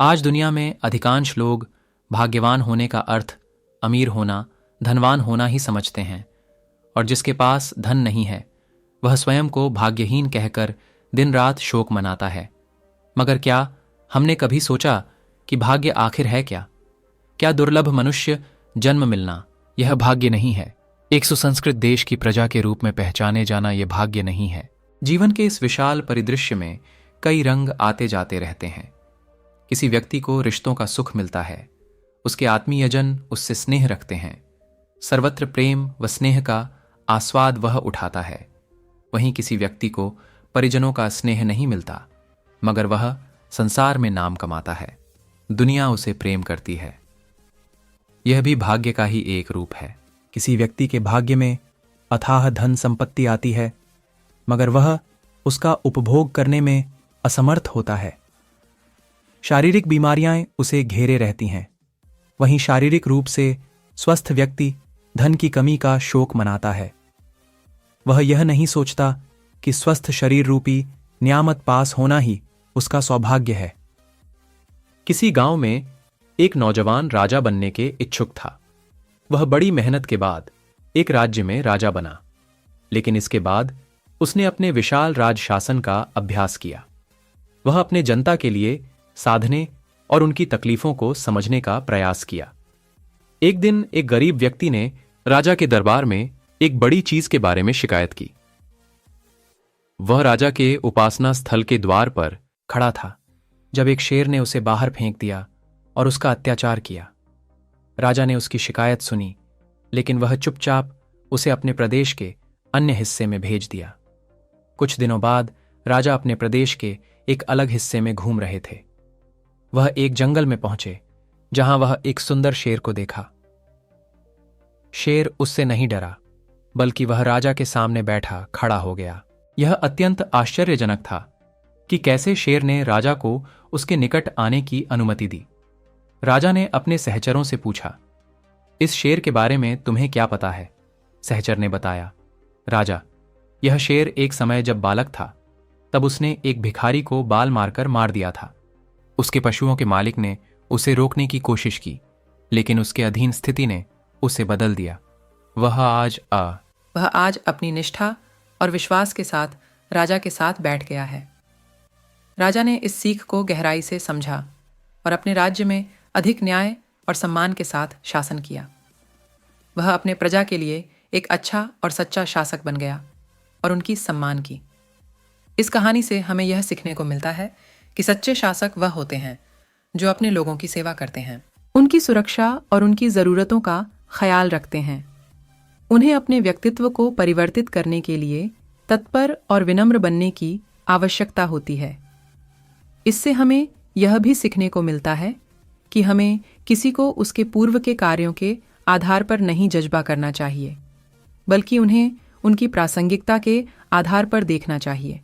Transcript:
आज दुनिया में अधिकांश लोग भाग्यवान होने का अर्थ अमीर होना, धनवान होना ही समझते हैं, और जिसके पास धन नहीं है वह स्वयं को भाग्यहीन कहकर दिन रात शोक मनाता है। मगर क्या हमने कभी सोचा कि भाग्य आखिर है क्या? क्या दुर्लभ मनुष्य जन्म मिलना यह भाग्य नहीं है? एक सुसंस्कृत देश की प्रजा के रूप में पहचाने जाना यह भाग्य नहीं है? जीवन के इस विशाल परिदृश्य में कई रंग आते जाते रहते हैं। किसी व्यक्ति को रिश्तों का सुख मिलता है, उसके आत्मीयजन उससे स्नेह रखते हैं, सर्वत्र प्रेम व स्नेह का आस्वाद वह उठाता है। वहीं किसी व्यक्ति को परिजनों का स्नेह नहीं मिलता, मगर वह संसार में नाम कमाता है, दुनिया उसे प्रेम करती है। यह भी भाग्य का ही एक रूप है। किसी व्यक्ति के भाग्य में अथाह धन संपत्ति आती है, मगर वह उसका उपभोग करने में असमर्थ होता है। शारीरिक बीमारियां उसे घेरे रहती हैं। वहीं शारीरिक रूप से स्वस्थ व्यक्ति धन की कमी का शोक मनाता है। वह यह नहीं सोचता कि स्वस्थ शरीर रूपी नियामत पास होना ही उसका सौभाग्य है। किसी गांव में एक नौजवान राजा बनने के इच्छुक था। वह बड़ी मेहनत के बाद एक राज्य में राजा बना, लेकिन इसके बाद उसने अपने विशाल राज शासन का अभ्यास किया। वह अपने जनता के लिए साधने और उनकी तकलीफों को समझने का प्रयास किया। एक दिन एक गरीब व्यक्ति ने राजा के दरबार में एक बड़ी चीज के बारे में शिकायत की। वह राजा के उपासना स्थल के द्वार पर खड़ा था जब एक शेर ने उसे बाहर फेंक दिया और उसका अत्याचार किया। राजा ने उसकी शिकायत सुनी, लेकिन वह चुपचाप उसे अपने प्रदेश के अन्य हिस्से में भेज दिया। कुछ दिनों बाद राजा अपने प्रदेश के एक अलग हिस्से में घूम रहे थे। वह एक जंगल में पहुंचे जहां वह एक सुंदर शेर को देखा। शेर उससे नहीं डरा, बल्कि वह राजा के सामने बैठा खड़ा हो गया। यह अत्यंत आश्चर्यजनक था कि कैसे शेर ने राजा को उसके निकट आने की अनुमति दी। राजा ने अपने सहचरों से पूछा, इस शेर के बारे में तुम्हें क्या पता है? सहचर ने बताया, राजा, यह शेर एक समय जब बालक था तब उसने एक भिखारी को बाल मारकर मार दिया था। उसके पशुओं के मालिक ने उसे रोकने की कोशिश की, लेकिन उसके अधीन स्थिति ने उसे बदल दिया। वह आज अपनी निष्ठा और विश्वास के साथ राजा के साथ बैठ गया है। राजा ने इस सीख को गहराई से समझा और अपने राज्य में अधिक न्याय और सम्मान के साथ शासन किया। वह अपने प्रजा के लिए एक अच्छा और सच्चा शासक बन गया और उनकी सम्मान की। इस कहानी से हमें यह सीखने को मिलता है कि सच्चे शासक वह होते हैं जो अपने लोगों की सेवा करते हैं, उनकी सुरक्षा और उनकी ज़रूरतों का ख्याल रखते हैं। उन्हें अपने व्यक्तित्व को परिवर्तित करने के लिए तत्पर और विनम्र बनने की आवश्यकता होती है। इससे हमें यह भी सीखने को मिलता है कि हमें किसी को उसके पूर्व के कार्यों के आधार पर नहीं जज्बा करना चाहिए, बल्कि उन्हें उनकी प्रासंगिकता के आधार पर देखना चाहिए।